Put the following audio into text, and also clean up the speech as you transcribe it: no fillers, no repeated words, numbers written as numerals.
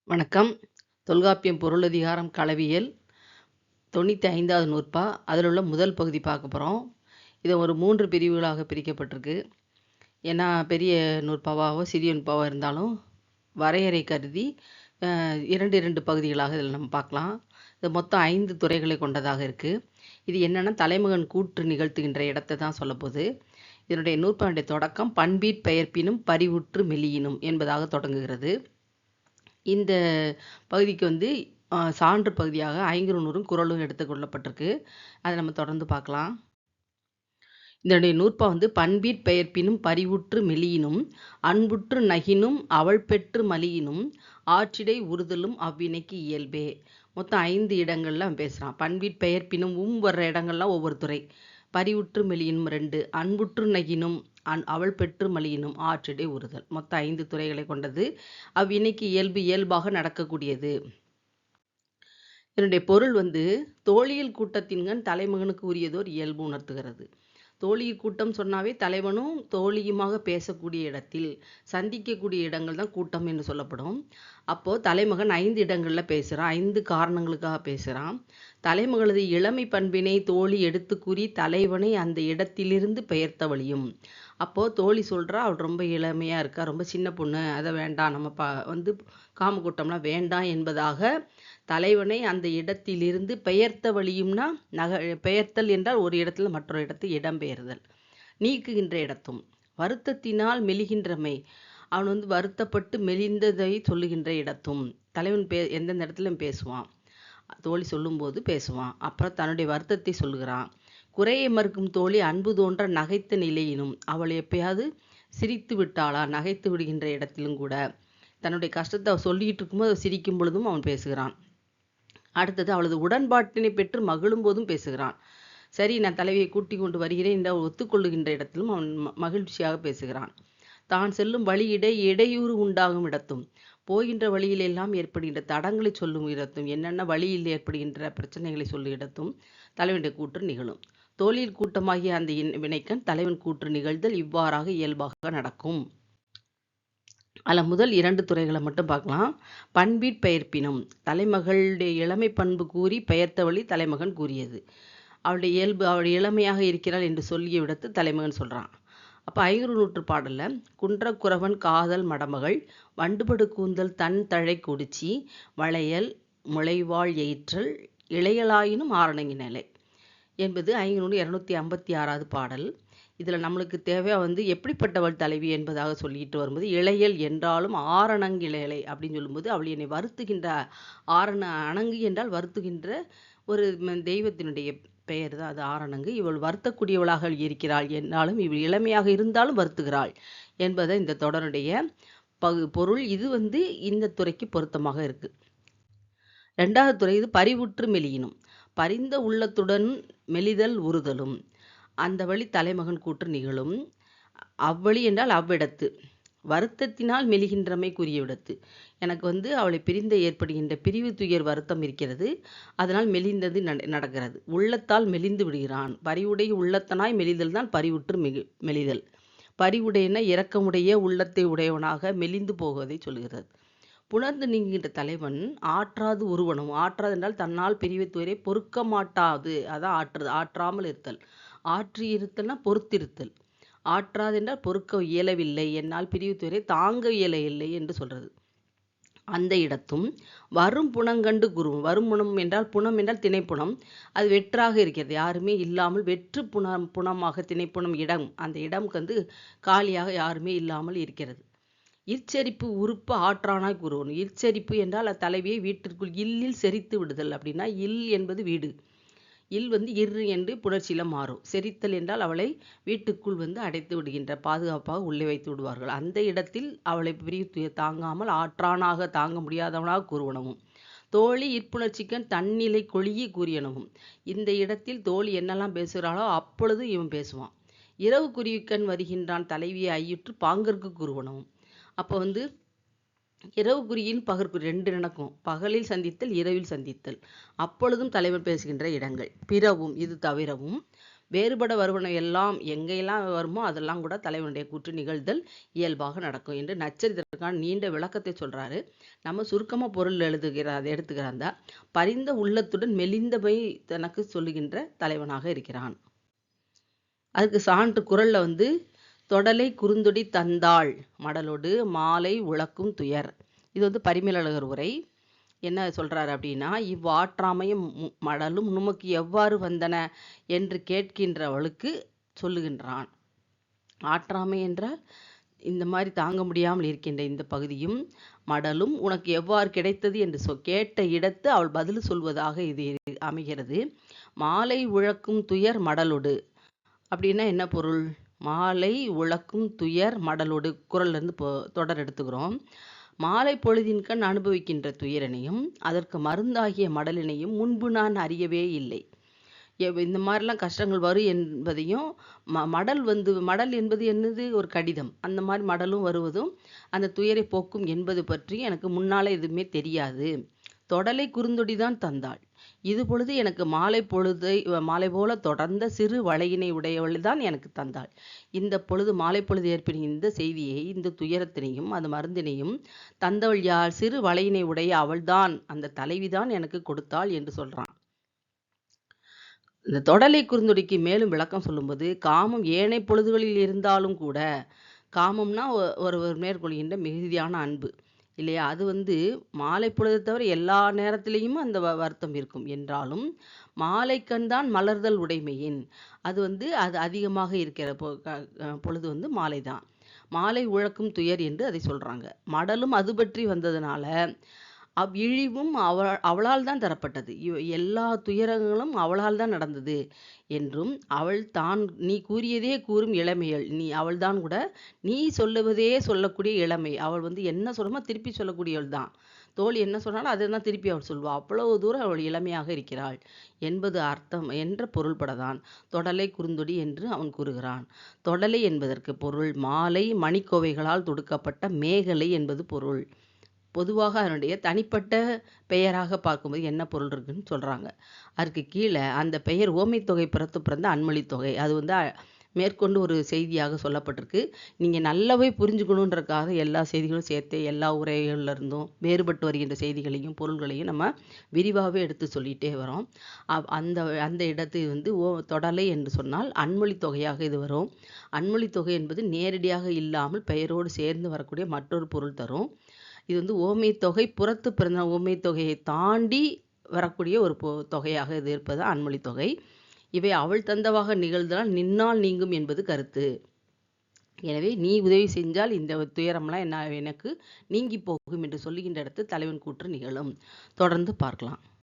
வணக்கம். தொல்காப்பியம் பொருளதிகாரம் களவியல் 95வது நூற்பா. அதில் உள்ள முதல் பகுதி பார்க்க போகிறோம். இதை ஒரு 3 பிரிவுகளாக பிரிக்கப்பட்டிருக்கு. ஏன்னா பெரிய நூற்பாவாகவோ சிறிய நூற்பாவாக இருந்தாலும் வரையறை கருதி 2 பகுதிகளாக இதில் நம்ம பார்க்கலாம். இது மொத்தம் 5 துறைகளை கொண்டதாக இருக்குது. இது என்னென்னா தலைமகன் கூற்று நிகழ்த்துகின்ற இடத்தை தான் சொல்லப்போகுது. இதனுடைய நூற்பாவுடைய தொடக்கம் பண்பீற் பெயர்ப்பினும் பரிவுற்று மெலியினும் என்பதாக தொடங்குகிறது. இந்த பகுதிக்கு சான்று பகுதியாக ஐங்குறுநூறும் குறளும் எடுத்துக்கொள்ளப்பட்டிருக்கு. அதை நம்ம தொடர்ந்து பார்க்கலாம். இதனுடைய நூற்பா பண்பீற் பெயர்ப்பினும் பரிவுற்று மெலியினும் அன்புற்று நகினும் அவள் பெற்று மலியினும் ஆற்றிடை உறுதலும் அவ்வினைக்கு இயல்பே. மொத்தம் 5 இடங்கள்ல அவன் பேசுகிறான். பண்பீற் பெயர்ப்பினும் வர்ற இடங்கள்லாம் ஒவ்வொரு துறை. பரிவுற்று மெலியினும் 2, அன்புற்று நகினும் அவள் பெற்று மலியினும் ஆற்றிடை உறுதல். மொத்தம் 5 துறைகளை கொண்டது. அவ்வினைக்கு இயல்பாக நடக்கக்கூடியது. இதனுடைய பொருள் தோழியல் கூட்டத்தின்கண் தலைமகனுக்கு உரியதோர் இயல்பு உணர்த்துகிறது. தோழியல் கூட்டம் சொன்னாவே தலைவனும் தோழியுமாக பேசக்கூடிய இடத்தில் சந்திக்கக்கூடிய இடங்கள் தான் கூட்டம் என்று சொல்லப்படும். அப்போது தலைமகன் 5 இடங்களில் பேசுகிறான். 5 காரணங்களுக்காக பேசுகிறான். தலைமகளது இளமை பண்பினை தோழி எடுத்து கூறி தலைவனை அந்த இடத்திலிருந்து பெயர்த்த வழியும். அப்போது தோழி சொல்கிறா, அவள் ரொம்ப இளமையாக இருக்கா, ரொம்ப சின்ன பொண்ணு, அதை வேண்டாம், நம்ம காமக்கூட்டம்லாம் வேண்டாம் என்பதாக தலைவனை அந்த இடத்திலிருந்து பெயர்த்த வழியும்னா பெயர்த்தல் என்றால் ஒரு இடத்துல மற்றொரு இடத்து இடம்பெயர்தல். நீக்குகின்ற இடத்தும் வருத்தத்தினால் மெலிகின்றமை, அவன் வருத்தப்பட்டு மெலிந்ததை சொல்லுகின்ற இடத்தும் தலைவன் எந்தெந்த இடத்துல பேசுவான், தோழி சொல்லும்போது பேசுவான். அப்புறம் தன்னுடைய வருத்தத்தை சொல்லுகிறான். குறையை மறுக்கும் தோழி அன்பு தோன்ற நகைத்த நிலையினும், அவள் எப்பயாவது சிரித்து விட்டாளா, நகைத்து விடுகின்ற இடத்திலும் கூட தன்னுடைய கஷ்டத்தை அவள் சொல்லிக்கிட்டு இருக்கும்போது சிரிக்கும் பொழுதும் அவன் பேசுகிறான். அடுத்தது அவளது உடன்பாட்டினை பெற்று மகிழும் போதும் பேசுகிறான். சரி, நான் தலைவியை கூட்டி கொண்டு வருகிறேன் என்று அவள் ஒத்துக்கொள்ளுகின்ற இடத்திலும் அவன் மகிழ்ச்சியாக பேசுகிறான். தான் செல்லும் வழி இடையூறு உண்டாகும் இடத்தும், போகின்ற வழியிலெல்லாம் ஏற்படுகின்ற தடங்களை சொல்லும் இடத்தும், என்னென்ன வழியில் ஏற்படுகின்ற பிரச்சனைகளை சொல்லும் இடத்தும் தலைவனுடைய கூற்று நிகழும். தோழியல் கூட்டமாகிய அந்த வினைக்கண் தலைவன் கூற்று நிகழ்தல் இவ்வாறாக இயல்பாக நடக்கும். அதில் முதல் 2 துறைகளை மட்டும் பார்க்கலாம். பண்பீற் பெயர்ப்பினும், தலைமகளுடைய இளமை பண்பு கூறி பெயர்த்த வழி தலைமகன் கூறியது. அவளுடைய இயல்பு, அவளுடைய இளமையாக இருக்கிறாள் என்று சொல்லிய விடத்து தலைமகன் சொல்கிறான். அப்போ 500 பாடலில் குன்றக்குறவன் காதல் மடமகள் வண்டுபடு கூந்தல் தன் தழை குடிச்சி வளையல் முளைவாள் எயிற்றல் இளையலாயினும் ஆரணங்கி நிலை என்பது 256வது பாடல். இதில் நம்மளுக்கு தேவையாக எப்படிப்பட்டவள் தலைவி என்பதாக சொல்லிட்டு வரும்போது, இளையல் என்றாலும் ஆரணங்கு இளையலை அப்படின்னு சொல்லும்போது, அவள் என்னை வருத்துகின்ற அணங்கு என்றால் வருத்துகின்ற ஒரு தெய்வத்தினுடைய பெயர் தான் அது ஆரணங்கு. இவள் வருத்தக்கூடியவளாக இருக்கிறாள் என்றாலும் இவள் இளமையாக இருந்தாலும் வருத்துகிறாள் என்பதை இந்த தொடருடைய பொருள். இது இந்த துறைக்கு பொருத்தமாக இருக்கு. 2வது துறை பரிவுற்று மெலியினும், பரிந்த உள்ளத்துடன் மெலிதல் உறுதலும். அந்த வழி தலைமகன் கூற்று நிகழும். அவ்வழி என்றால் அவ்விடத்து, வருத்தத்தினால் மெலிகின்றமை கூறிய விடத்து. எனக்கு அவளை பிரிந்த ஏற்படுகின்ற பிரிவு துயர் வருத்தம் இருக்கிறது, அதனால் மெலிந்தது நடக்கிறது. உள்ளத்தால் மெலிந்து விடுகிறான். பரிவுடைய உள்ளத்தனாய் மெலிதல் தான் பரிவுற்று மெலிதல். பரிவுடையன இரக்கமுடைய உள்ளத்தை உடையவனாக மெலிந்து போவதை சொல்கிறது. புணர்ந்து நீங்குகின்ற தலைவன் ஆற்றாது உருவனும், ஆற்றாது என்றால் தன்னால் பிரிவு துயரை பொறுக்க மாட்டாது, அதான் ஆற்றுறது, ஆற்றாமல் இருத்தல். ஆற்றி இருத்தல்னா பொறுத்திருத்தல். ஆற்றாது என்றால் பொறுக்க இயலவில்லை, என்னால் பிரிவு துயரை தாங்க இயலவில்லை என்று சொல்றது. அந்த இடத்தும் வரும் புணங்கண்டு குருவும், வரும் புணம் என்றால் புணம் என்றால் திணைப்புணம், அது வெற்றாக இருக்கிறது, யாருமே இல்லாமல் வெற்று புணமாக திணைப்புணம் இடம், அந்த இடம் காலியாக யாருமே இல்லாமல் இருக்கிறது. இற்செரிப்பு உறுப்பு ஆற்றானாய் கூறுவன். இற்செரிப்பு என்றால் தலைவியை வீட்டிற்குள் இல்லில் செரித்து விடுதல். அப்படின்னா இல் என்பது வீடு, இல் இரு என்று புணர்ச்சியில மாறும். செரித்தல் என்றால் அவளை வீட்டுக்குள் அடைத்து விடுகின்ற, பாதுகாப்பாக உள்ளே வைத்து விடுவார்கள். அந்த இடத்தில் அவளை பிரிவு தாங்காமல் ஆற்றானாக தாங்க முடியாதவனாக கூறுவனவும். தோழி இற்புணர்ச்சிக்கண் தன்னிலை கொழிய கூறியனவும். இந்த இடத்தில் தோழி என்னெல்லாம் பேசுகிறாளோ அப்பொழுது இவன் பேசுவான். இரவு குருவிக்கண் வருகின்றான் தலைவியை ஐயுற்று பாங்கற்கு கூறுவனவும். அப்போ இரவு குறியின் பகற்கு 2 நடக்கும். பகலில் சந்தித்தல், இரவில் சந்தித்தல். அப்பொழுதும் தலைவன் பேசுகின்ற இடங்கள். பிறவும், இது தவிரவும் வேறுபட வருவன எல்லாம் எங்கெல்லாம் வருமோ அதெல்லாம் கூட தலைவனுடைய கூற்று நிகழ்தல் இயல்பாக நடக்கும் என்று நச்சரித்திற்கான நீண்ட விளக்கத்தை சொல்றாரு. நம்ம சுருக்கமா பொருள் அதை எடுத்துக்கிறாந்தா, பரிந்த உள்ளத்துடன் மெலிந்தமை தனக்கு சொல்லுகின்ற தலைவனாக இருக்கிறான். அதுக்கு சான்று குறள்ல வந்து தொடலை குறுந்தொடி தந்தாள் மடலோடு மாலை உழக்கும் துயர். இது வந்து பரிமேலழகர் உரை. என்ன சொல்றாரு அப்படின்னா, இவ்வாற்றாமையும் மடலும் நுமக்கு எவ்வாறு வந்தன என்று கேட்கின்றவளுக்கு சொல்லுகின்றான். ஆற்றாமை என்றால் இந்த மாதிரி தாங்க முடியாமல் இருக்கின்ற இந்த பகுதியும் மடலும் உனக்கு எவ்வாறு கிடைத்தது என்று கேட்ட இடத்து அவள் பதில் சொல்வதாக இது அமைகிறது. மாலை உழக்கும் துயர் மடலோடு அப்படின்னா என்ன பொருள்? மாலை உழக்கும் துயர் மடலோடு குறள்லேருந்து தொடர் எடுத்துக்கிறோம். மாலை பொழுதின்கண் அனுபவிக்கின்ற துயரனையும் அதற்கு மருந்தாகிய மடலினையும் முன்பு நான் அறியவே இல்லை. இந்த மாதிரிலாம் கஷ்டங்கள் வரும் என்பதையும் மடல் என்பது என்னது? ஒரு கடிதம். அந்த மாதிரி மடலும் வருவதும் அந்த துயரை போக்கும் என்பது பற்றி எனக்கு முன்னாலே எதுவுமே தெரியாது. தொடலை குறுந்தொடி தான் தந்தாள். இது பொழுது எனக்கு மாலை போல தொடர்ந்த சிறு வளையினை உடையவள் தான் எனக்கு தந்தாள். இந்த பொழுது மாலை பொழுது ஏற்படும் இந்த செய்தியை, இந்த துயரத்தினையும் அந்த மருந்தினையும் தந்தவள் யார்? சிறு வளையினை உடைய அவள்தான், அந்த தலைவிதான் எனக்கு கொடுத்தாள் என்று சொல்றான். இந்த தொடலை குறுந்தொடிக்கு மேலும் விளக்கம் சொல்லும்போது, காமம் ஏனைய பொழுதுகளில் இருந்தாலும் கூட, காமம்னா ஒருவர் மேற்கொள்கின்ற மிகுதியான அன்பு இல்லையா? அது வந்து மாலை பொழுதை தவிர எல்லா நேரத்திலையும் அந்த வருத்தம் இருக்கும் என்றாலும், மாலைக்கண் தான் மலர்தல் உடைமையின். அது வந்து அது அதிகமாக இருக்கிற பொழுது வந்து மாலை தான். மாலை உழக்கும் துயர் என்று அதை சொல்றாங்க. மடலும் அது பற்றி வந்ததுனால இழிவும் அவளால் தான் தரப்பட்டது. எல்லா துயரங்களும் அவளால் தான் நடந்தது என்றும், அவள் தான் நீ கூறியதே கூறும் இளமையள். அவள் தான் கூட நீ சொல்லுவதே சொல்லக்கூடிய இளமை. அவள் வந்து என்ன சொல்லுமோ திருப்பி சொல்லக்கூடியவள் தான். தோழி என்ன சொன்னாலும் அதை தான் திருப்பி அவள் சொல்வாள். அவ்வளவு தூரம் அவள் இளமையாக இருக்கிறாள் என்பது அர்த்தம் என்ற பொருள்படதான் தொடலை குறுந்தொடி என்று அவன் கூறுகிறான். தொடலை என்பதற்கு பொருள் மாலை மணிக்கோவைகளால் தொடுக்கப்பட்ட மேகலை என்பது பொருள். பொதுவாக அதனுடைய தனிப்பட்ட பெயராக பார்க்கும்போது என்ன பொருள் இருக்குன்னு சொல்கிறாங்க. அதுக்கு கீழே அந்த பெயர் ஓமைத்தொகை பிறந்த அன்மொழித் தொகை. அது வந்து மேற்கொண்டு ஒரு செய்தியாக சொல்லப்பட்டிருக்கு. நீங்கள் நல்லாவே புரிஞ்சுக்கணுன்றக்காக எல்லா செய்திகளும் சேர்த்து எல்லா உரைகள்லேருந்தும் வேறுபட்டு வருகின்ற செய்திகளையும் பொருள்களையும் நம்ம விரிவாகவே எடுத்து சொல்லிகிட்டே வரோம். அந்த இடத்து வந்து தொடலை என்று சொன்னால் அன்மொழித் தொகையாக இது வரும். அன்மொழித் தொகை என்பது நேரடியாக இல்லாமல் பெயரோடு சேர்ந்து வரக்கூடிய மற்றொரு பொருள் தரும். இது வந்து ஓமை தொகை புறத்து பிறந்த ஓமை தொகையை தாண்டி வரக்கூடிய ஒரு தொகையாக இது இருப்பது அன்மொழி தொகை. இவை அவள் தந்தவாக நிகழ்ந்தால் நின்னால் நீங்கும் என்பது கருத்து. எனவே நீ உதவி செஞ்சால் இந்த துயரம்லாம் எனக்கு நீங்கி போகும் என்று சொல்லுகின்ற இடத்து தலைவன் கூற்று நிகழும். தொடர்ந்து பார்க்கலாம்.